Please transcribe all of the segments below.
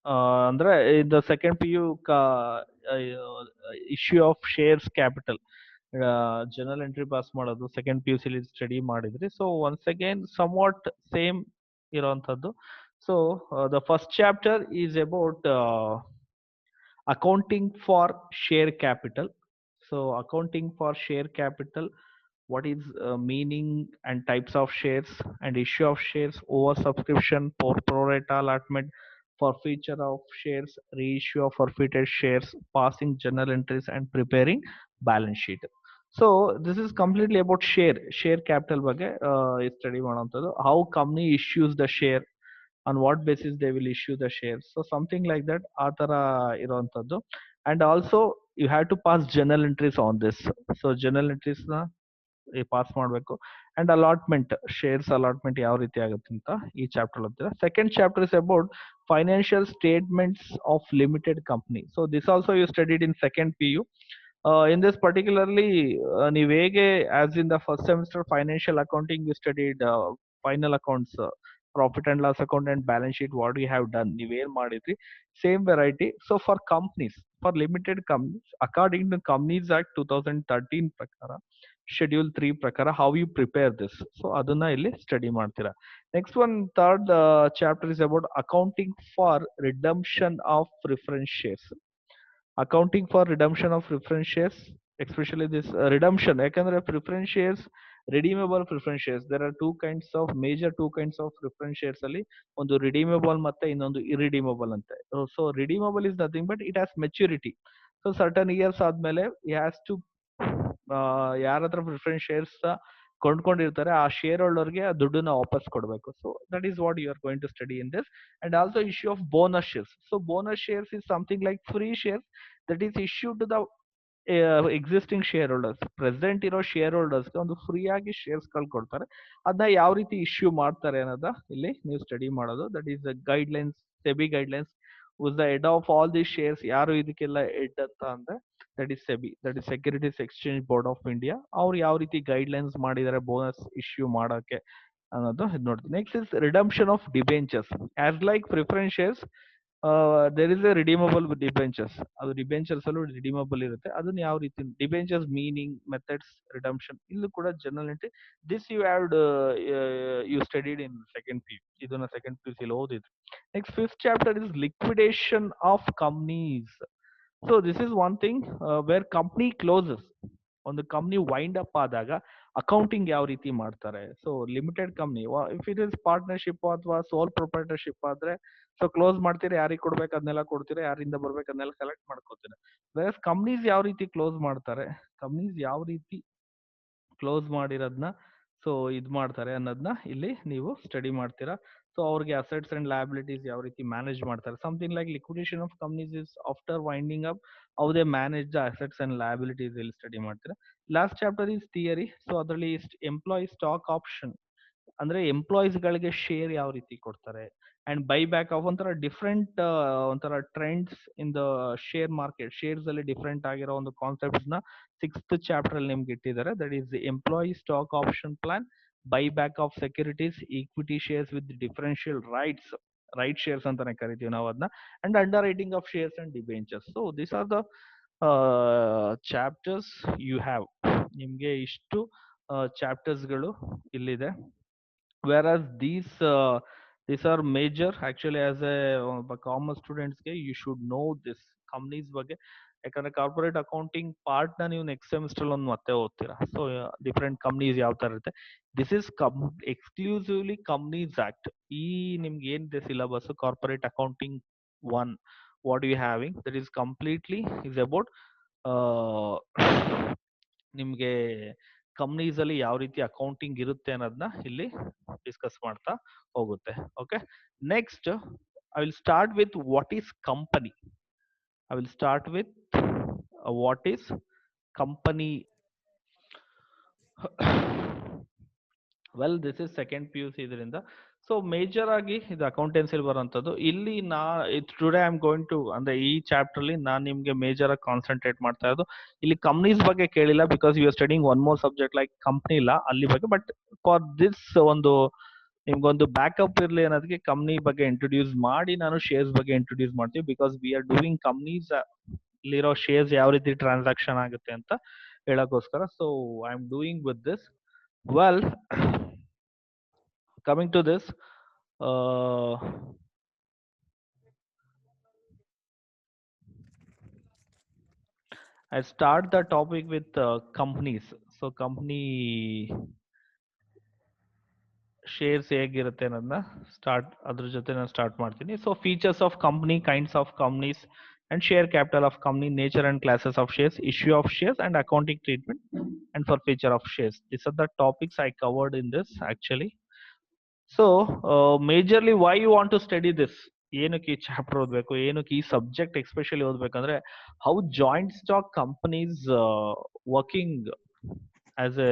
ಅಂದ್ರೆ the second PU issue of shares capital journal entry pass ಮಾಡೋದು second P U ಸಿಲಿ study ಮಾಡಿದ್ರಿ. So once again somewhat same ಇರೋಂಥದ್ದು. So the first chapter is about accounting for share capital. So accounting for share capital, what is meaning and types of shares and issue of shares, oversubscription, pro rata allotment, forfeiture of shares, reissue of forfeited shares, passing journal entries and preparing balance sheet. So this is completely about share capital ಬಗ್ಗೆ study ಮಾಡುವಂಥದ್ದು. How company issues the share, on what basis they will issue the shares, so something like that ಆ ತರ ಇರುವಂತದ್ದು. And also you have to pass journal entries on this. So journal entries ನ pass ಮಾಡಬೇಕು. And allotment, shares allotment ಯಾವ ರೀತಿ ಆಗುತ್ತೆ ಅಂತ ಈ ಚಾಪ್ಟರ್ ಓದ್ತೀರಾ. Second chapter is about financial statements of limited company. So this also you studied in second P U. In this particularly, ನೀವು ಹೇಗೆ as in the first semester financial accounting you studied final accounts, profit and loss account and balance sheet, what you have done, ನೀವೇನ್ ಮಾಡಿದ್ರಿ, same variety. So for companies, for limited companies, according to companies act 2013 ಪ್ರಕಾರ, schedule 3 ಪ್ರಕಾರ, how you prepare this, so ಅದನ್ನ ಇಲ್ಲಿ study ಮಾಡ್ತೀರಾ. Next one third chapter is about accounting for redemption of preference shares. Accounting for redemption of preference shares, especially this redemption, ಯಾಕಂದ್ರೆ preference shares, redeemable preference shares, there are two kinds of major two kinds of preference shares ಅಲ್ಲಿ, ಒಂದು redeemable ಮತ್ತೆ ಇನ್ನೊಂದು irredeemable ಅಂತೆ. So redeemable is nothing but it has maturity. So certain years ಆದ್ಮೇಲೆ E has to, ಯಾರ ಹತ್ರ preference shares ಕೊಂಡ್ಕೊಂಡಿರ್ತಾರೆ ಆ share ಹೋಲ್ಡರ್ಗೆ ಆ ದುಡ್ಡನ್ನ ವಾಪಸ್ ಕೊಡಬೇಕು. So that is what you are going to study in this. And also issue of bonus shares. So bonus shares is something like free shares that is issued to the existing share holders. Present ಇರೋ share ಹೋಲ್ಡರ್ಸ್ಗೆ ಒಂದು free ಆಗಿ shares ಗಳು ಕೊಡ್ತಾರೆ. ಅದನ್ನ ಯಾವ ರೀತಿ issue ಮಾಡ್ತಾರೆ ಅನ್ನೋದ ಇಲ್ಲಿ ನೀವು ಸ್ಟಡಿ ಮಾಡೋದು. That is the guidelines, SEBI guidelines. Was the head of all the shares, ಯಾರು ಇದಕ್ಕೆಲ್ಲ ಹೆಡ್ ಅಂತ ಅಂದ್ರೆ that is SEBI, that is securities exchange board of India. ಅವ್ರು ಯಾವ ರೀತಿ ಗೈಡ್ಲೈನ್ಸ್ ಮಾಡಿದ್ದಾರೆ ಬೋನಸ್ ಇಶ್ಯೂ ಮಾಡೋಕೆ ಅನ್ನೋದು ಇದು ನೋಡ್ತೀವಿ. Next is redemption of debentures. As like preference shares, there is a redeemable debentures. ಅದು ಡಿಬೆಂಚರ್ಸ್ ಅಲ್ಲೂ ರಿಡೀಮಬಲ್ ಇರುತ್ತೆ. ಅದನ್ನ ಯಾವ ರೀತಿ ಡಿಬೆಂಚರ್ಸ್ ಮೀನಿಂಗ್, ಮೆಥಡ್ಸ್, ರಿಡಂಪ್ಷನ್, ಇಲ್ಲೂ ಕೂಡ journal entry. This you have you studied in second P U. ಇದನ್ನ second P U ಸಿಲಿ ಓದಿದ್ರಿ. Next fifth chapter is liquidation of companies. So this is one thing where company closes. ಒಂದು company wind up ಆದಾಗ accounting ಯಾವ ರೀತಿ ಮಾಡ್ತಾರೆ. ಸೊ limited company, if it is partnership ಅಥವಾ ಸೋಲ್ ಪ್ರೊಪ್ರೈಟರ್ಶಿಪ್ ಆದ್ರೆ, ಸೊ ಕ್ಲೋಸ್ ಮಾಡ್ತೀರಾ, ಯಾರಿಗೆ ಕೊಡ್ಬೇಕು ಅದನ್ನೆಲ್ಲ ಕೊಡ್ತೀರಾ, ಯಾರಿಂದ ಬರ್ಬೇಕು ಅದನ್ನೆಲ್ಲ ಕಲೆಕ್ಟ್ ಮಾಡ್ಕೋತೀರಾ. ವೇರ್ ಕಂಪ್ನೀಸ್ ಯಾವ ರೀತಿ ಕ್ಲೋಸ್ ಮಾಡ್ತಾರೆ, ಕಂಪ್ನೀಸ್ ಯಾವ ರೀತಿ ಕ್ಲೋಸ್ ಮಾಡಿರೋದನ್ನ ಸೊ ಇದು ಮಾಡ್ತಾರೆ ಅನ್ನೋದನ್ನ ಇಲ್ಲಿ ನೀವು ಸ್ಟಡಿ ಮಾಡ್ತೀರಾ. ಸೊ ಅವ್ರಿಗೆ ಅಸೆಟ್ಸ್ ಅಂಡ್ ಲಯಬಿಲಿಟೀಸ್ ಯಾವ ರೀತಿ ಮ್ಯಾನೇಜ್ ಮಾಡ್ತಾರೆ. Something like liquidation of companies is after winding up, how they manage the assets and liabilities ಇಲ್ಲಿ ಸ್ಟಡಿ ಮಾಡ್ತೀರಾ. Last chapter is theory. So ಅದರಲ್ಲಿ ಎಂಪ್ಲಾಯಿ ಸ್ಟಾಕ್ ಆಪ್ಷನ್ ಅಂದ್ರೆ employees ಗಳಿಗೆ share ಯಾವ ರೀತಿ ಕೊಡ್ತಾರೆ, ಅಂಡ್ ಬೈ ಬ್ಯಾಕ್ ಆಫ್ ಒಂಥರ different, ಒಂಥರ trends in the share market, shares ಅಲ್ಲಿ ಡಿಫ್ರೆಂಟ್ ಆಗಿರೋ ಒಂದು ಕಾನ್ಸೆಪ್ಟ್ಸ್ ನ ಸಿಕ್ಸ್ತ್ ಚಾಪ್ಟರ್ ಅಲ್ಲಿ ನಿಮ್ಗೆ ಇಟ್ಟಿದ್ದಾರೆ. That is employee stock option plan, buy back of securities, equity shares with differential rights, right shares ಅಂತಾನೆ ಕರಿತೀವಿ ನಾವು ಅದನ್ನ, and underwriting of shares and debentures. So this are the chapters you have. ನಿಮ್ಗೆ ಇಷ್ಟು chapters ಗಳು ಇಲ್ಲಿದೆ. whereas these are major actually. as a commerce ಸ್ಟೂಡೆಂಟ್ಸ್ಗೆ you should know this companies ಬಗ್ಗೆ. ಯಾಕಂದ್ರೆ ಕಾರ್ಪೊರೇಟ್ ಅಕೌಂಟಿಂಗ್ ಪಾರ್ಟ್ ನ ನೀವು next semester ಒಂದು ಮತ್ತೆ ಓದ್ತೀರಾ. ಸೊ ಡಿಫ್ರೆಂಟ್ ಕಂಪ್ನೀಸ್ ಯಾವ ತರ ಇರುತ್ತೆ. This is exclusively companies act. ಈ ನಿಮ್ಗೆ ಏನಿದೆ syllabus, corporate accounting 1, what you having, that is completely is about ನಿಮ್ಗೆ ಕಂಪ್ನೀಸ್ ಅಲ್ಲಿ ಯಾವ ರೀತಿ ಅಕೌಂಟಿಂಗ್ ಇರುತ್ತೆ ಅನ್ನೋದನ್ನ ಇಲ್ಲಿ ಡಿಸ್ಕಸ್ ಮಾಡ್ತಾ ಹೋಗುತ್ತೆ. Okay, next I will start with what is company. I will start with what is company. Well, this is second PUC ಇದರಿಂದ. ಸೊ ಮೇಜರ್ ಆಗಿ ಇದು ಅಕೌಂಟೆನ್ಸಿ ಬರುವಂತದ್ದು. ಇಲ್ಲಿ today I am going to, ಅಂದ್ರೆ ಈ ಚಾಪ್ಟರ್ ಅಲ್ಲಿ ನಾನು ನಿಮ್ಗೆ ಮೇಜರ್ ಆಗಿ ಕಾನ್ಸಂಟ್ರೇಟ್ ಮಾಡ್ತಾ ಇರೋದು. ಇಲ್ಲಿ ಕಂಪ್ನೀಸ್ ಬಗ್ಗೆ ಕೇಳಿಲ್ಲ, because you are studying one more subject like company ಇಲ್ಲ ಅಲ್ಲಿ ಬಗ್ಗೆ. ಬಟ್ ಫಾರ್ ದಿಸ್ ಒಂದು ನಿಮ್ಗೊಂದು ಬ್ಯಾಕಪ್ ಇರ್ಲಿ ಅನ್ನೋದಕ್ಕೆ ಕಂಪ್ನಿ ಬಗ್ಗೆ ಇಂಟ್ರೊಡ್ಯೂಸ್ ಮಾಡಿ ನಾನು ಶೇರ್ಸ್ ಬಗ್ಗೆ ಇಂಟ್ರೊಡ್ಯೂಸ್ ಮಾಡ್ತೀವಿ. Because we are doing companies ಇಲ್ಲಿರೋ ಶೇರ್ಸ್ ಯಾವ ರೀತಿ ಟ್ರಾನ್ಸಾಕ್ಷನ್ ಆಗುತ್ತೆ ಅಂತ ಹೇಳಕ್ಕೋಸ್ಕರ. So I am doing with this. Well, coming to this, I start the topic with companies. So company shares ಹೇಗಿರುತ್ತೆ ಅನ್ನೋದನ್ನ ಅದ್ರ ಜೊತೆ ನಾನು ಸ್ಟಾರ್ಟ್ ಮಾಡ್ತೀನಿ. So features of company, kinds of companies and share capital of company, nature and classes of shares, issue of shares and accounting treatment and for feature of shares. These are the topics I covered in this actually. So majorly why you want to study this? ಏನಕ್ಕೆ ಈ chapter ಓದಬೇಕು, ಏನಕ್ಕೆ ಈ subject especially ಓದ್ಬೇಕಂದ್ರೆ how joint stock companies working as a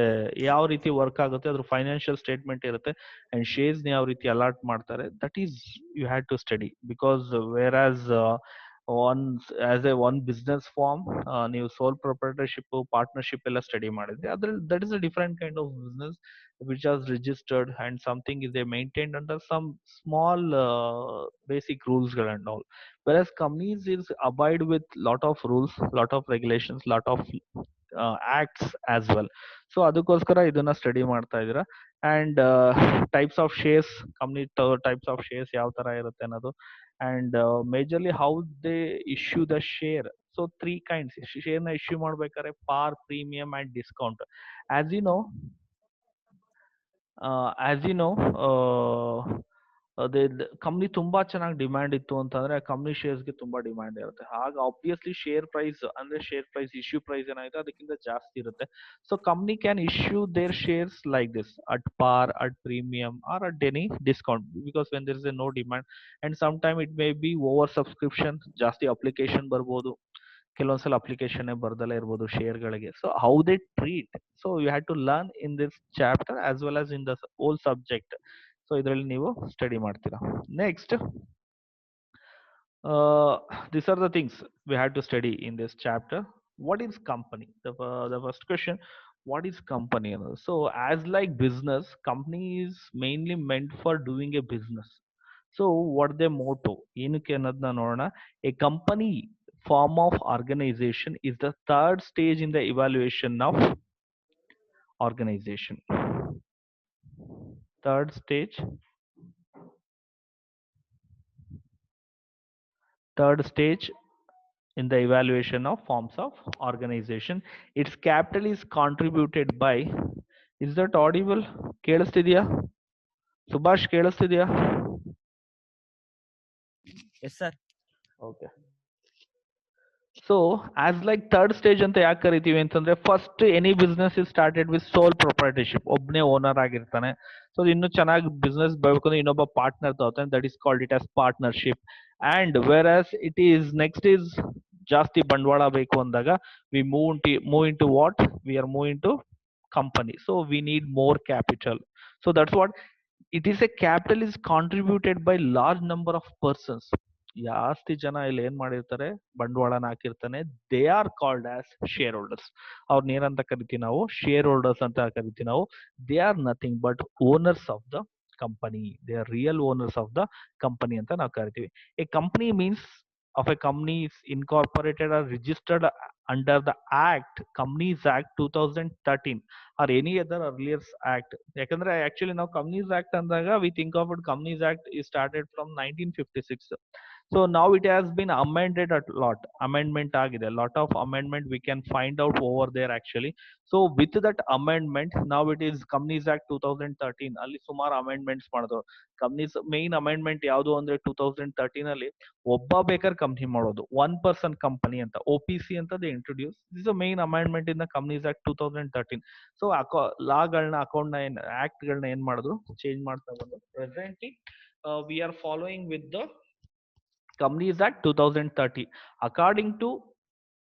ಯಾವ ರೀತಿ work ಆಗುತ್ತೆ, ಅದ್ರ ಫೈನಾನ್ಷಿಯಲ್ ಸ್ಟೇಟ್ಮೆಂಟ್ ಇರುತ್ತೆ ಅಂಡ್ ಶೇರ್ಸ್ ಯಾವ ರೀತಿ ಅಲಾಟ್ ಮಾಡ್ತಾರೆ. That is you had to study. Because where as one as a one business form ನೀವು ಸೋಲ್ ಪ್ರೊಪ್ರೈಟರ್ಶಿಪ್, ಪಾರ್ಟ್ನರ್ಶಿಪ್ ಎಲ್ಲ ಸ್ಟಡಿ ಮಾಡಿದ್ರೆ ಅದ್ರಲ್ಲಿ that is a different kind of business which is registered and something is they maintained under some small basic rules and all, whereas companies is abide with lot of rules, lot of regulations, lot of acts as well. So ಅದಕ್ಕೋಸ್ಕರ ಇದನ್ನ study ಮಾಡ್ತಾ ಇದೀರಾ. And types of shares, company types of shares ಯಾವ ತರ ಇರುತ್ತೆ ಅನ್ನೋದು, and majorly how they issue the share. So 3 kinds share ನ issue ಮಾಡ್ಬೇಕಾದ್ರೆ: par, premium and discount. As you know, as you know, ಅದೇ ಕಂಪ್ನಿ ತುಂಬಾ ಚೆನ್ನಾಗಿ ಡಿಮ್ಯಾಂಡ್ ಇತ್ತು ಅಂತಂದ್ರೆ ಕಂಪ್ನಿ ಶೇರ್ಸ್ಗೆ ತುಂಬಾ ಡಿಮ್ಯಾಂಡ್ ಇರುತ್ತೆ. ಆಗ ಆಬ್ವಿಯಸ್ಲಿ ಶೇರ್ ಪ್ರೈಸ್ ಅಂದ್ರೆ ಶೇರ್ ಪ್ರೈಸ್ ಇಶ್ಯೂ ಪ್ರೈಸ್ ಏನಾಗಿದೆ ಅದಕ್ಕಿಂತ ಜಾಸ್ತಿ ಇರುತ್ತೆ. So company can issue their shares like this at par, at premium or at any discount, because when there is a no demand and some time it may be over subscription, ಜಾಸ್ತಿ application ಬರ್ಬೋದು, ಕೆಲವೊಂದ್ಸಲ application ಬರ್ದಲ್ಲೇ ಇರ್ಬೋದು ಶೇರ್ಗಳಿಗೆ. So how they treat, so you had to learn in this chapter as well as in the whole subject. So ಇದರಲ್ಲಿ ನೀವು study ಮಾಡ್ತೀರಾ. Next, these are the things we had to study in this chapter. What is company? The first question, what is company? So as like business, company is mainly meant for doing a business. So what their motto? ಏನಕ್ಕೆ ಅನ್ನೋದನ್ನ ನೋಡೋಣ. A company form of organization is the third stage in the evaluation of organization. Third stage in the evaluation of forms of organization. Its capital is contributed by, is that audible? ಕೇಳಿಸ್ತಿದ್ಯಾ ಸುಭಾಷ್? ಕೇಳಿಸ್ತಿದ್ಯಾ? Yes sir. Okay. So as like third stage ಅಂತ ಯಾಕೆ ಕರಿತೀವಿ ಅಂತಂದ್ರೆ, first any business is started with sole proprietorship, ಒಬ್ಬನೇ owner ಆಗಿರ್ತಾನೆ. ಸೊ ಇನ್ನು ಚೆನ್ನಾಗಿ ಬಿಸ್ನೆಸ್ ಬೆಳಬೇಕು ಇನ್ನೊಬ್ಬ ಪಾರ್ಟ್ನರ್ ತಗೋತಾನೆ, that is called it as partnership. And where as it is next is ಜಾಸ್ತಿ ಬಂಡವಾಳ ಬೇಕು ಅಂದಾಗ we move into what we are move into company. So we need more capital. So that's what it is. A capital is contributed by large number of persons. ಜಾಸ್ತಿ ಜನ ಇಲ್ಲಿ ಏನ್ ಮಾಡಿರ್ತಾರೆ, ಬಂಡವಾಳನ ಹಾಕಿರ್ತಾನೆ. They are called as shareholders. ಅವ್ರನ್ನ ಏನಂತ ಕರಿತೀವಿ ನಾವು? ಶೇರ್ ಹೋಲ್ಡರ್ಸ್ ಅಂತ ಕರಿತೀವಿ ನಾವು. They are nothing but owners of the company. They are real owners of the company ಅಂತ ನಾವು ಕರಿತೀವಿ. A company means of a company is incorporated or registered under the act, Companies Act 2013 or any other earlier act. ಯಾಕಂದ್ರೆ actually ನಾವು companies act ಅಂದಾಗ we think of it, companies act is started from 1956. So now it has been amended a lot. Amendment ಆಗಿದೆ, lot of amendment we can find out over there actually. So with that amendment, now it is Companies Act 2013. ಅಲ್ಲಿ ಸುಮಾರು amendments ಮಾಡಿದ್ರು. Companies main amendment ಯಾವುದು ಅಂದ್ರೆ 2013 ಅಲ್ಲಿ ಒಬ್ಬ ಬೇಕಾದ್ರೆ company ಮಾಡೋದು, ಒನ್ ಪರ್ಸನ್ ಕಂಪನಿ ಅಂತ, OPC ಅಂತ they introduce. This is main amendment in the companies act 2013. So ಲಾಗಳನ್ನ, ಅಕೌಂಟ್ ನ ಆಕ್ಟ್ ಗಳನ್ನ ಏನ್ ಮಾಡಿದ್ರು, ಚೇಂಜ್ ಮಾಡ್ತಾ ಬಂದು presently we are following with the Companies Act 2030. According to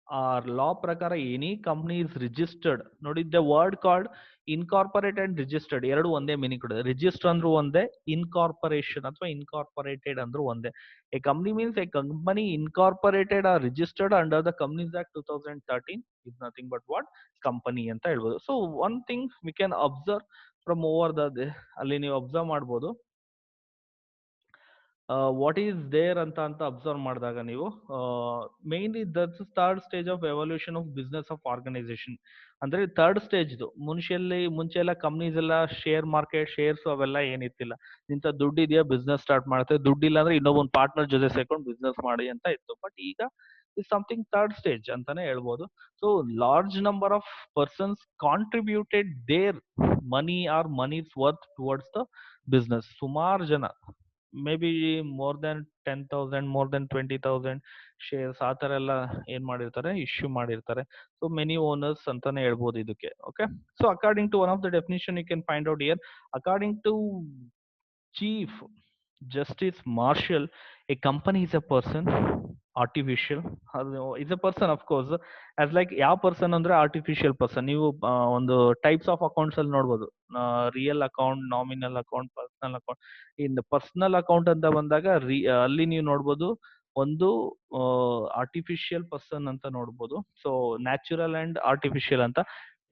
our law ಪ್ರಕಾರ ಎನಿ ಕಂಪ್ನಿ ಇಸ್ ರಿಜಿಸ್ಟರ್ಡ್. ನೋಡಿ, the word called incorporated and registered ಎರಡು ಒಂದೇ ಮೀನಿಂಗ್ ಕೊಡುತ್ತೆ. ರಿಜಿಸ್ಟರ್ ಅಂದ್ರೂ ಒಂದೇ, ಇನ್ಕಾರ್ಪೊರೇಷನ್ ಅಥವಾ ಇನ್ಕಾರ್ಪೊರೇಟೆಡ್ ಅಂದ್ರೂ ಒಂದೇ. A company means a company incorporated or registered under the companies act 2013 is nothing but what? Company ಅಂತ ಹೇಳ್ಬೋದು. So one thing we can observe, from over ಅಲ್ಲಿ ನೀವು ಅಬ್ಸರ್ವ್ ಮಾಡ್ಬೋದು ವಾಟ್ ಈಸ್ ದೇರ್ ಅಂತ observe ಮಾಡಿದಾಗ ನೀವು mainly that's third stage of evolution of business of organisation. ಅಂದ್ರೆ third ಸ್ಟೇಜ್ದು ಮುಂಚೆ ಎಲ್ಲ ಕಂಪ್ನೀಸ್ ಎಲ್ಲ ಶೇರ್ ಮಾರ್ಕೆಟ್ ಶೇರ್ಸ್ ಅವೆಲ್ಲ ಏನಿತ್ತಿಲ್ಲ. ಇಂಥ ದುಡ್ಡು ಇದೆಯಾ ಬಿಸ್ನೆಸ್ ಸ್ಟಾರ್ಟ್ ಮಾಡುತ್ತೆ, ದುಡ್ಡಿಲ್ಲ ಅಂದ್ರೆ ಇನ್ನೊಬ್ಬೊಂದು ಪಾರ್ಟ್ನರ್ ಜೊತೆ ಸೇರ್ಕೊಂಡು ಬಿಸ್ನೆಸ್ ಮಾಡಿ ಅಂತ ಇತ್ತು. ಬಟ್ ಈಗ ಇಸ್ ಸಮಥಿಂಗ್ ಥರ್ಡ್ ಸ್ಟೇಜ್ ಅಂತಾನೆ ಹೇಳ್ಬೋದು. So large number of persons contributed their money or money's worth towards the business. ಸುಮಾರು ಜನ may be more than 10,000 more than 20,000 shares ಆ ತರ ಎಲ್ಲ ಏನ್ ಮಾಡಿರ್ತಾರೆ, ಇಶ್ಯೂ ಮಾಡಿರ್ತಾರೆ. ಸೊ ಮೆನಿ ಓನರ್ಸ್ ಅಂತಾನೆ ಹೇಳ್ಬೋದು ಇದಕ್ಕೆ. Okay, so according to one of the definition you can find out here. According to chief justice Marshall, a company is a person, artificial is a person of course, as like ಯಾವ person ಅಂದ್ರೆ artificial person. ನೀವು ಒಂದು types of accounts ಅಲ್ಲಿ ನೋಡ್ಬೋದು, real account, nominal account, personal account. In personal account ಅಂತ ಬಂದಾಗ ಅಲ್ಲಿ ನೀವು ನೋಡ್ಬೋದು ಒಂದು ಆರ್ಟಿಫಿಷಿಯಲ್ ಪರ್ಸನ್ ಅಂತ ನೋಡ್ಬೋದು. ಸೊ ನ್ಯಾಚುರಲ್ ಅಂಡ್ ಆರ್ಟಿಫಿಷಿಯಲ್ ಅಂತ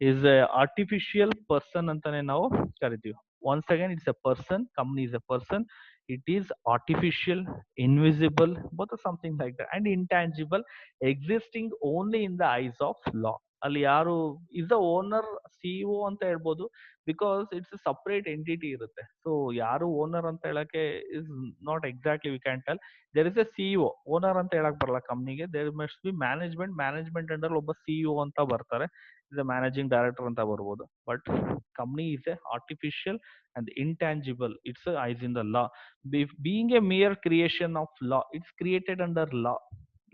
ಇಸ್ ಆರ್ಟಿಫಿಷಿಯಲ್ ಪರ್ಸನ್ ಅಂತಾನೆ ನಾವು ಕರಿತೀವಿ. once again it's a person, company is a person, it is artificial, invisible, both or something like that, and intangible, existing only in the eyes of law. ಅಲ್ಲಿ ಯಾರು is the owner, CEO ಅಂತ ಹೇಳ್ಬೋದು, because it's separate entity ಇರುತ್ತೆ. So ಯಾರು owner ಅಂತ ಹೇಳಕ್ಕೆ is not exactly we can tell. There is a CEO, owner ಅಂತ ಹೇಳಕ್ ಬರಲ್ಲ ಕಂಪ್ನಿಗೆ. There must be management under ಒಬ್ಬ ಸಿಇಒ ಅಂತ ಬರ್ತಾರೆ, ಇಸ್ ಅ ಮ್ಯಾನೇಜಿಂಗ್ ಡೈರೆಕ್ಟರ್ ಅಂತ ಬರ್ಬೋದು. But company is a artificial and intangible, it's a eyes in the law. Being a mere creation of law, it's created under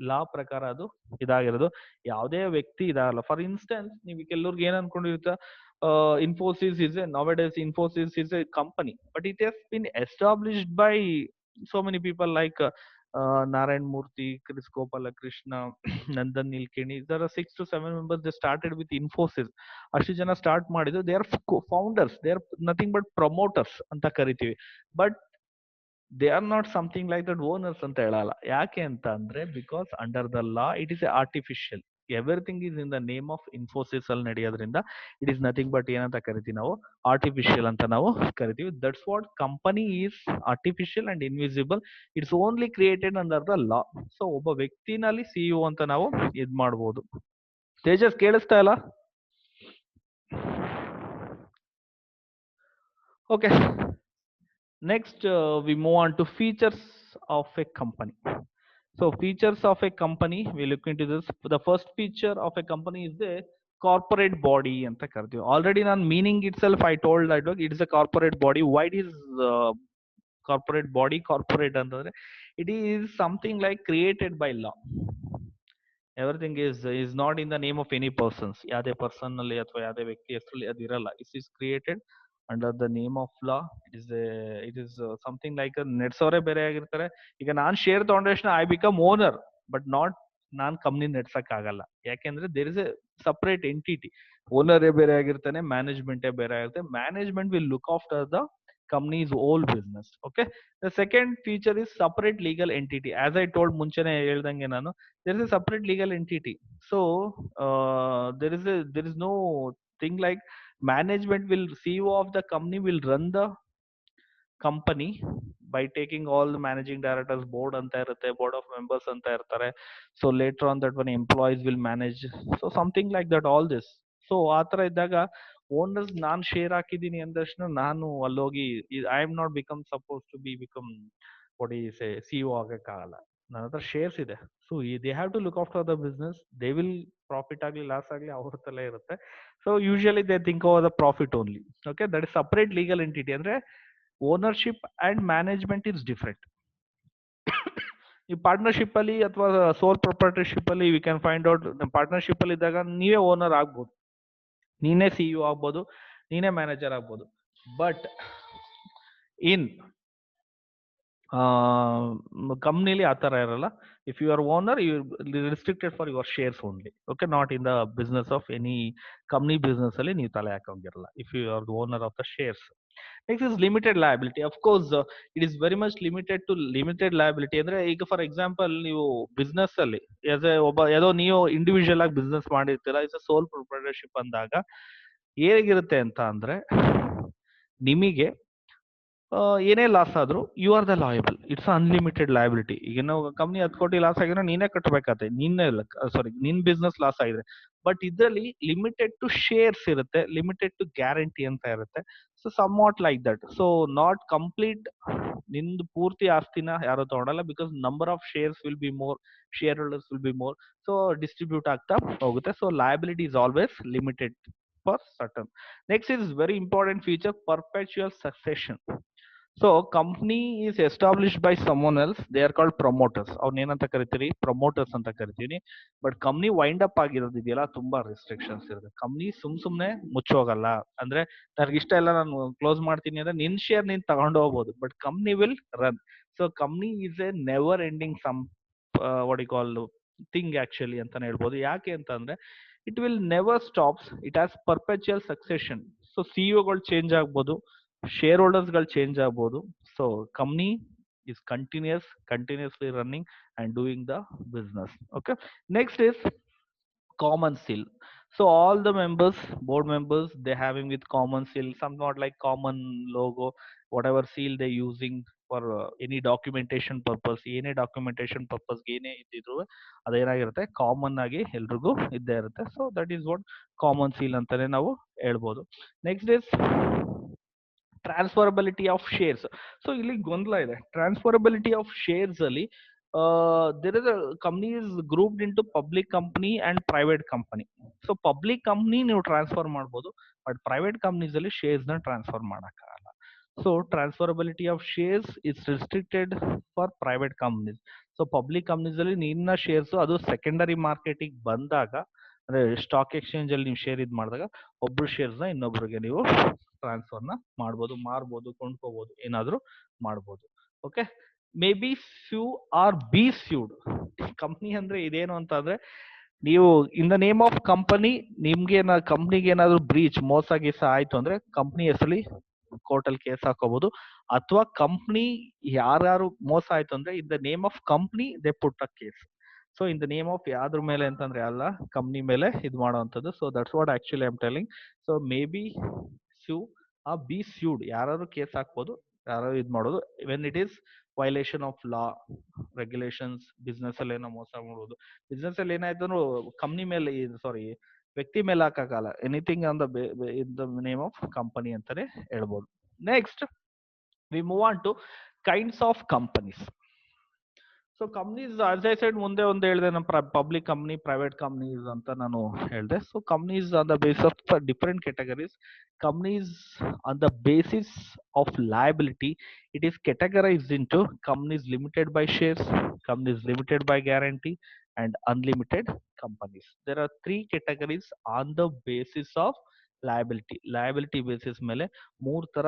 ಲಾ ಪ್ರಕಾರ ಅದು ಇದಾಗಿರೋದು, ಯಾವುದೇ ವ್ಯಕ್ತಿ ಇದಾಗಲ್ಲ. ಫಾರ್ ಇನ್ಸ್ಟೆನ್ಸ್ ನೀವು ಕೆಲವ್ರಿಗೆ ಏನ್ ಅನ್ಕೊಂಡಿರುತ್ತೆ, Infosys is a nowadays Infosys is a company, but it has been established by so many people like Narayan Murthy, Chris Gopalakrishna, Nandan Nilekani. There are 6 to 7 members. They started with Infosys. ಅಷ್ಟು ಜನ start ಮಾಡಿದ್ರು. They are founders. They are nothing but promoters ಅಂತ ಕರಿತೀವಿ. But they are not something like that owners ಅಂತ ಹೇಳಲ್ಲ. ಯಾಕೆ ಅಂತ ಅಂದ್ರೆ because under the law it is artificial. Everything is in the name of Infosys ಅಲ್ಲಿ ನಡೆಯೋದ್ರಿಂದ ಇಟ್ ಈಸ್ ನಥಿಂಗ್ ಬಟ್ ಏನಂತ ಕರಿತೀವಿ ನಾವು, ಆರ್ಟಿಫಿಷಿಯಲ್ ಅಂತ ನಾವು ಕರಿತೀವಿ. That's what company is artificial and invisible. It's only created under the law. So ಒಬ್ಬ ವ್ಯಕ್ತಿನಲ್ಲಿ CEO ಅಂತ ನಾವು ಇದ್ ಮಾಡ್ಬೋದು. ತೇಜಸ್ ಕೇಳಿಸ್ತಾ ಇಲ್ಲ? Okay, next we move on to features of a company. So features of a company, we look into this. The first feature of a company is the corporate body anta karthivi. Already nan meaning itself I told that it is a corporate body. Why it is corporate body? Corporate antandre it is something like created by law. Everything is not in the name of any persons. ಯಾವ್ದೇ person ಅಲ್ಲಿ ಅಥವಾ ಯಾವ್ದೇ ವ್ಯಕ್ತಿ ಹೆಸರಲ್ಲಿ ಅದು ಇರಲ್ಲ. It is created under the name of law. It is something like ನೆಡ್ಸೋರೆ ಬೇರೆ ಆಗಿರ್ತಾರೆ. ಈಗ ನಾನ್ ಶೇರ್ ತಗೊಂಡಷ್ಟು I become owner, but not ನಾನ್ ಕಂಪ್ನಿ ನೆಡ್ಸಕ್ ಆಗಲ್ಲ. ಯಾಕೆಂದ್ರೆ there is a separate entity. ಓನರೇ ಬೇರೆ ಆಗಿರ್ತಾನೆ, ಮ್ಯಾನೇಜ್ಮೆಂಟೇ ಬೇರೆ ಆಗಿರುತ್ತೆ. Management will look after the company's whole business. Okay, the second feature is separate legal entity. As I told ಮುಂಚೆನೆ ಹೇಳ್ದಂಗೆ ನಾನು, there is a separate legal entity. So there is no thing like management will, CEO of the company will run the company by taking all the managing directors, board anta irutte, board of members anta irtare. So later on that one employees will manage. So something like that, all this. So ಆ ತರ ಇದ್ದಾಗ owners ನಾನ್ share ಹಾಕಿದೀನಿ ಅಂದಷ್ಟು ನಾನು ಅಲ್ಲೋಗಿ I am not become suppose to be become what is a CEO ಆಗಕ್ಕಾಗಲ್ಲ. ನನ್ನ ಹತ್ರ shares ಇದೆ. So they have to look after the business. They will profit ಆಗ್ಲಿ ಲಾಸ್ ಆಗ್ಲಿ ಅವ್ರ ತಲೆ ಇರುತ್ತೆ. So usually they think over the profit only. Okay, that is separate legal entity. ಅಂದ್ರೆ ownership and management is different. ಈ partnership ಅಲ್ಲಿ ಅಥವಾ sole proprietorship ಅಲ್ಲಿ we can find out. Partnership ಅಲ್ಲಿ ಇದ್ದಾಗ ನೀವೇ ಓನರ್ ಆಗ್ಬೋದು, ನೀನೇ ಸಿಇಒ ಆಗ್ಬೋದು, ನೀನೇ ಮ್ಯಾನೇಜರ್ ಆಗ್ಬೋದು. ಬಟ್ ಇನ್ ಕಂಪ್ನಿಲಿ ಆ ತರ ಇರಲ್ಲ. If you are owner, you restricted for your shares only. Okay, not in the business of any company. Business ಅಲ್ಲಿ ನೀವು ತಲೆ ಹಾಕೋಂಗಿರಲ್ಲ if you are the owner of the shares. Next is limited liability. Of course it is very much limited to limited liability. ಅಂದ್ರೆ ಈಗ for example ನೀವು business ಅಲ್ಲಿ ಯಾವುದೋ ನೀವು ಇಂಡಿವಿಜುವಲ್ ಆಗಿ ಬಿಸ್ನೆಸ್ ಮಾಡಿರ್ತೀರಾ, ಇಟ್ಸ್ ಸೋಲ್ ಪ್ರೊಪ್ರೈಟರ್ಶಿಪ್ ಅಂದಾಗ ಹೇಗಿರುತ್ತೆ ಅಂತ ಅಂದ್ರೆ ನಿಮಗೆ ಏನೇ ಲಾಸ್ ಆದ್ರೂ you are the liable. It's unlimited liability. ಈಗ ನಾವು ಕಂಪ್ನಿ 10 ಕೋಟಿ ಲಾಸ್ ಆಗಿದ್ರೆ ನೀನೇ ಕಟ್ಟಬೇಕಾಗುತ್ತೆ. ನಿನ್ನೆ ಸಾರಿ ನಿನ್ ಬಿಸ್ನೆಸ್ ಲಾಸ್ ಆಗಿದೆ. ಬಟ್ ಇದರಲ್ಲಿ ಲಿಮಿಟೆಡ್ ಟು ಶೇರ್ಸ್ ಇರುತ್ತೆ, ಲಿಮಿಟೆಡ್ ಟು ಗ್ಯಾರಂಟಿ ಅಂತ ಇರುತ್ತೆ. So somewhat like that. So not complete ನಿಂದು ಪೂರ್ತಿ ಆಸ್ತಿನ ಯಾರು ತಗೊಳಲ್ಲ, because number of shares will be more, share holders will be more. So distribute ಆಗ್ತಾ ಹೋಗುತ್ತೆ. So liability is always limited for certain. Next is very important feature, perpetual succession. So company is established by someone else, they are called promoters. ಅವ್ನ ಏನಂತ ಕರಿತೀರಿ? Promoters ಅಂತ ಕರಿತೀನಿ. But company wind up ಆಗಿರೋದಿದೆಯಲ್ಲ, ತುಂಬಾ restrictions ಇರುತ್ತೆ. Company ಸುಮ್ನೆ ಮುಚ್ಚೋಗಲ್ಲ. ಅಂದ್ರೆ ನನಗೆ ಇಷ್ಟ ಇಲ್ಲ, ನಾನು ಕ್ಲೋಸ್ ಮಾಡ್ತೀನಿ ಅಂದ್ರೆ ನಿನ್ ಶೇರ್ ನೀನ್ ತಗೊಂಡು ಹೋಗ್ಬೋದು, but company will run. So company is a never ending some what you call thing actually ಅಂತಾನೆ ಹೇಳ್ಬೋದು. ಯಾಕೆ ಅಂತ ಅಂದ್ರೆ it will never stops, it has perpetual succession. So ಸಿಇಒಗಳು ಚೇಂಜ್ ಆಗ್ಬೋದು, ಶೇರ್ ಹೋಲ್ಡರ್ಸ್ ಗಳು ಚೇಂಜ್ ಆಗ್ಬೋದು. So company is continuously running and doing the business. Okay, next is common seal. So all the members, board members, they having with common seal, somewhat like common logo, whatever seal they using for any documentation purpose. ಏನೇ documentation purpose ಏನೇ ಇದ್ದಿದ್ರು ಅದೇನಾಗಿರುತ್ತೆ, common ಆಗಿ ಎಲ್ರಿಗೂ ಇದ್ದೇ ಇರುತ್ತೆ. So that is what common seal ಅಂತಾನೆ ನಾವು ಹೇಳ್ಬೋದು. Next is transferability of shares. So ಇಲ್ಲಿ ಗೊಂದಲ ಇದೆ. ಟ್ರಾನ್ಸ್ಫರಬಿಲಿಟಿ ಆಫ್ ಶೇರ್ಸ್ ಅಲ್ಲಿ there is a company is grouped into public company and private company. So public company ನೀವು ಟ್ರಾನ್ಸ್ಫರ್ ಮಾಡ್ಬೋದು, but private companies ಅಲ್ಲಿ ಶೇರ್ಸ್ ನ ಟ್ರಾನ್ಸ್ಫರ್ ಮಾಡಕ್ಕಾಗಲ್ಲ. So transferability of shares is restricted for private companies. So public companies ಅಲ್ಲಿ ನಿನ್ನ shares ಅದು secondary ಮಾರ್ಕೆಟಿಗೆ ಬಂದಾಗ, ಅಂದ್ರೆ ಸ್ಟಾಕ್ ಎಕ್ಸ್ಚೇಂಜ್ ಅಲ್ಲಿ ನೀವು ಶೇರ್ ಇದ್ ಮಾಡಿದಾಗ ಒಬ್ರು ಶೇರ್ಸ್ ನ ಇನ್ನೊಬ್ರಿಗೆ ನೀವು ಟ್ರಾನ್ಸ್ಫರ್ ನ ಮಾಡ್ಬೋದು, ಮಾರ್ಬೋದು, ಕೊಂಡ್ಕೋಬಹುದು, ಏನಾದ್ರೂ ಮಾಡ್ಬೋದು. Okay, may be sue or be sued. Company ಅಂದ್ರೆ ಇದೇನು ಅಂತ ಅಂದ್ರೆ, ನೀವು in the name of company ನಿಮ್ಗೆ ಕಂಪ್ನಿಗೆ ಏನಾದ್ರು ಬ್ರೀಚ್, ಮೋಸ ಗೀಸ ಆಯ್ತು ಅಂದ್ರೆ ಕಂಪ್ನಿ ಹೆಸರಲ್ಲಿ ಕೋರ್ಟ್ ಅಲ್ಲಿ ಕೇಸ್ ಹಾಕೋಬಹುದು. ಅಥವಾ ಕಂಪ್ನಿ ಯಾರು ಮೋಸ ಆಯ್ತು ಅಂದ್ರೆ in the name of company they put a case. So in the name of ಯಾವ್ದ್ರ ಮೇಲೆ ಅಂತಂದ್ರೆ ಅಲ್ಲ, ಕಂಪ್ನಿ ಮೇಲೆ ಇದು ಮಾಡುವಂಥದ್ದು. So that's what actually I am telling. So may be sue or be sued, ಯಾರು ಕೇಸ್ ಹಾಕ್ಬೋದು, ಯಾರು ಇದು ಮಾಡೋದು when it is violation of law regulations. Business ಅಲ್ಲಿ ಏನೋ ಮೋಸ ಮಾಡೋದು, ಬಿಸ್ನೆಸ್ ಅಲ್ಲಿ ಏನಾಯ್ತು ಕಂಪ್ನಿ ಮೇಲೆ, ಸಾರಿ ವ್ಯಕ್ತಿ ಮೇಲೆ ಹಾಕಕ್ಕಾಗಲ್ಲ. Anything on the in the name of company ಅಂತಾನೆ ಹೇಳ್ಬೋದು. Next we move on to kinds of companies. So companies as I said ಮುಂದೆ ಒಂದು ಹೇಳಿದೆ, ನಮ್ಮ ಪಬ್ಲಿಕ್ ಕಂಪ್ನಿ, ಪ್ರೈವೇಟ್ ಕಂಪ್ನೀಸ್ ಅಂತ ನಾನು ಹೇಳಿದೆ. So companies on the base of different categories. Companies on the basis of liability, it is categorized into companies limited by shares, companies limited by guarantee, and unlimited companies. There are three categories on the basis of liability basis ಮೇಲೆ ಮೂರ್ ತರ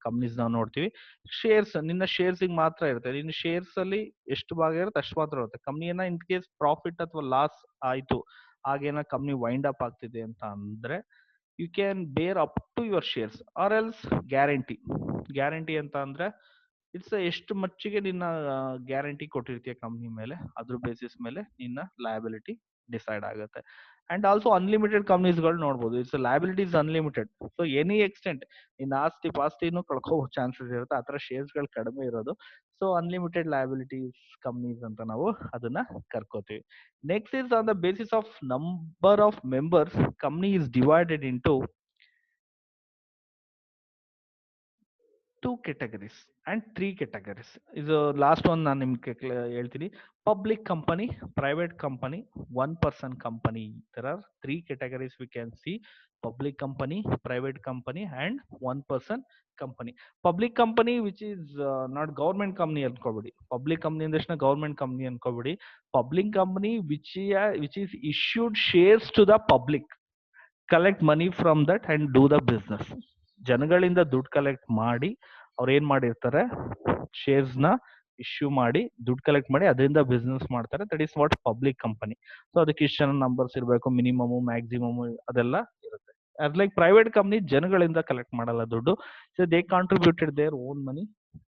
companies ನಾವು ನೋಡ್ತೀವಿ. Shares, ನಿನ್ನ shares ಮಾತ್ರ ಇರುತ್ತೆ. ನಿನ್ನ shares ಅಲ್ಲಿ ಎಷ್ಟು ಭಾಗ ಇರುತ್ತೆ ಅಷ್ಟು ಮಾತ್ರ ಇರುತ್ತೆ. ಕಂಪ್ನಿಯನ್ನ ಇನ್ ಕೇಸ್ ಪ್ರಾಫಿಟ್ ಅಥವಾ ಲಾಸ್ ಆಯ್ತು, ಹಾಗೇನ ಕಂಪ್ನಿ ವೈಂಡ್ ಅಪ್ ಆಗ್ತಿದೆ ಅಂತ ಅಂದ್ರೆ you can bear up to your shares or else guarantee. Guarantee ಅಂತ ಅಂದ್ರೆ ಇಟ್ಸ್ ಎಷ್ಟು ಮಚ್ಚಿಗೆ ನಿನ್ನ ಗ್ಯಾರಂಟಿ ಕೊಟ್ಟಿರ್ತೀಯ ಕಂಪ್ನಿ ಮೇಲೆ, ಅದ್ರ ಬೇಸಿಸ್ ಮೇಲೆ ನಿನ್ನ ಲಯಬಿಲಿಟಿ ಡಿಸೈಡ್ ಆಗುತ್ತೆ. ಅಂಡ್ ಆಲ್ಸೋ ಅನ್ಲಿಮಿಟೆಡ್ ಕಂಪ್ನೀಸ್ಗಳು ನೋಡ್ಬೋದು. It's liability is unlimited. So any extent ನಿನ್ನ ಆಸ್ತಿ ಪಾಸ್ತಿನೂ ಕಳ್ಕೋ ಚಾನ್ಸಸ್ ಇರುತ್ತೆ, ಆತರ ಶೇರ್ಸ್ ಗಳು ಕಡಿಮೆ ಇರೋದು. ಸೊ ಅನ್ಲಿಮಿಟೆಡ್ ಲಯಬಿಲಿಟೀಸ್ ಕಂಪ್ನೀಸ್ ಅಂತ ನಾವು ಅದನ್ನ ಕರ್ಕೋತೀವಿ. Next is on the basis of number of members, company is divided into two categories and three categories. ಇದು ಲಾಸ್ಟ್ ಒನ್ ನಾನು ನಿಮ್ಗೆ ಹೇಳ್ತೀನಿ. Public company, private company, one person company. there are three categories we can see: public company, private company, and one person company. Public company which is not government company ಅನ್ಕೋಬೇಡಿ. Public company ಅಂದಷ್ಟು government company ಅನ್ಕೋಬೇಡಿ. Public company which is issued shares to the public, collect money from that and do the business. ಜನಗಳಿಂದ ದುಡ್ಡು collect ಮಾಡಿ ಅವ್ರು ಏನ್ ಮಾಡಿರ್ತಾರೆ, shares ನ ಇಶ್ಯೂ ಮಾಡಿ ದುಡ್ಡು ಕಲೆಕ್ಟ್ ಮಾಡಿ ಅದರಿಂದ ಬಿಸ್ನೆಸ್ ಮಾಡ್ತಾರೆ. That is what public company. So ಅದಕ್ಕೆ ಇಷ್ಟು ಜನ ನಂಬರ್ಸ್ ಇರಬೇಕು, ಮಿನಿಮಮ್, ಮ್ಯಾಕ್ಸಿಮಮ್ ಅದೆಲ್ಲ ಇರುತ್ತೆ. ಅದ್ ಲೈಕ್ ಪ್ರೈವೇಟ್ ಕಂಪನಿ ಜನಗಳಿಂದ ಕಲೆಕ್ಟ್ ಮಾಡಲ್ಲ ದುಡ್ಡು. So they contributed their own money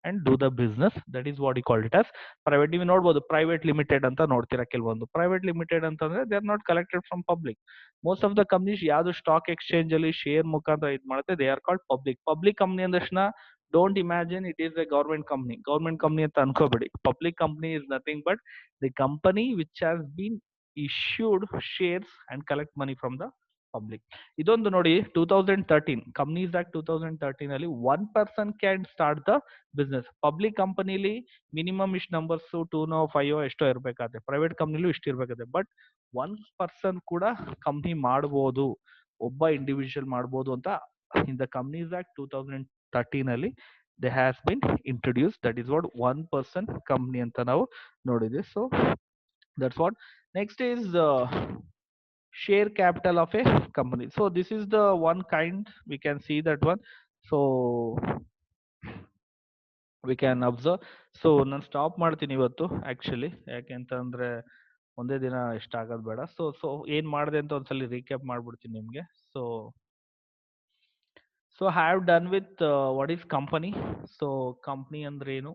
and do the business. That is what he called it as private. ನೀವು ನೋಡ್ಬೋದು ಪ್ರೈವೇಟ್ ಲಿಮಿಟೆಡ್ ಅಂತ ನೋಡ್ತೀರಾ ಕೆಲವೊಂದು. ಪ್ರೈವೇಟ್ ಲಿಮಿಟೆಡ್ ಅಂತಂದ್ರೆ they are not collected from public. Most of the companies ಯಾವ್ದು stock exchange ಅಲ್ಲಿ share ಮುಖಾಂತರ ಇದು ಮಾಡುತ್ತೆ, they are called public. Public company ಅಂದ ತಕ್ಷಣ don't imagine it is a government company. Government company ಅಂತ ಅನ್ಕೋಬೇಡಿ. Public company is nothing but the company which has been issued shares and collect money from the public. ಇದೊಂದು ನೋಡಿ 2013 companies act 2013 ಅಲ್ಲಿ 1 person can start the business. Public ಕಂಪನಿಲಿ minimum ಇಷ್ಟು numbers 2 5 ಎಷ್ಟೋ ಇರ್ಬೇಕಾದ್ರೆ, private ಕಂಪ್ನಿಲೂ ಇಷ್ಟು ಇರ್ಬೇಕಾದ್ರೆ. ಬಟ್ 1 person ಕೂಡ ಕಂಪ್ನಿ ಮಾಡಬಹುದು, ಒಬ್ಬ ಇಂಡಿವಿಜುವಲ್ ಮಾಡಬಹುದು ಅಂತ ಇನ್ ದ ಕಂಪ್ನೀಸ್ ಆಕ್ಟ್ 2013 ಅಲ್ಲಿ they has been introduce. That is what 1 person company ಅಂತ ನಾವು ನೋಡಿದ್ವಿ. So that's what. Next is share capital of a company. So this is the one kind, we can see that one. So we can observe. So ನಾನು stop ಮಾಡ್ತೀನಿ ಇವತ್ತು actually, ಯಾಕೆಂತಂದ್ರೆ ಒಂದೇ ದಿನ ಇಷ್ಟ ಆಗೋದು ಬೇಡ. ಸೊ ಏನ್ ಮಾಡಿದೆ ಅಂತ ಒಂದ್ಸಲಿ ರೀಕ್ಯಾಪ್ ಮಾಡ್ಬಿಡ್ತೀನಿ ನಿಮ್ಗೆ. So I have done with what is company. So company ಅಂದ್ರೆ ಏನು,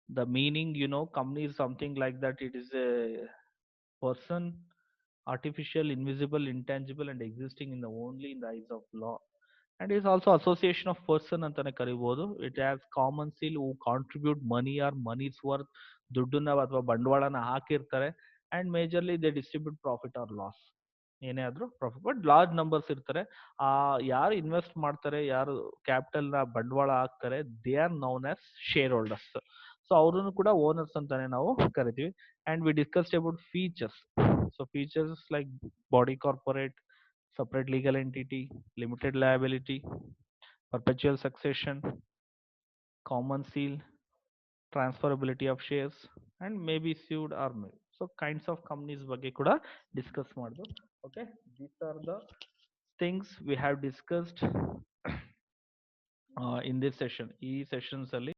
the meaning, company is something like that. It is a person, artificial, invisible, intangible and existing in the only in the eyes of law, and is also association of person ಅಂತಾನೆ ಕರಿಬಹುದು. It has common seal who contribute money or money's worth, ದುಡ್ಡನ್ನ ಅಥವಾ ಬಂಡವಾಳನ ಹಾಕಿರ್ತಾರೆ, and majorly they distribute profit or loss. ಏನೇ ಆದ್ರೂ profit, but large numbers ಇರ್ತಾರೆ. ಆ ಯಾರು ಇನ್ವೆಸ್ಟ್ ಮಾಡ್ತಾರೆ, ಯಾರು ಕ್ಯಾಪಿಟಲ್ ನ ಬಂಡವಾಳ ಹಾಕ್ತಾರೆ, they are known as share holders. So ಅವ್ರನ್ನು ಕೂಡ ಓನರ್ಸ್ ಅಂತಾನೆ ನಾವು ಕರಿತೀವಿ. And we discussed about features. So features like body corporate, separate legal entity, limited liability, perpetual succession, common seal, transferability of shares, and maybe sued or made. So kinds of companies ಬಗ್ಗೆ ಕೂಡ discuss ಮಾಡಿದ್ರು. Okay, these are the things we have discussed in this session. ಈ sessions ಅಲ್ಲಿ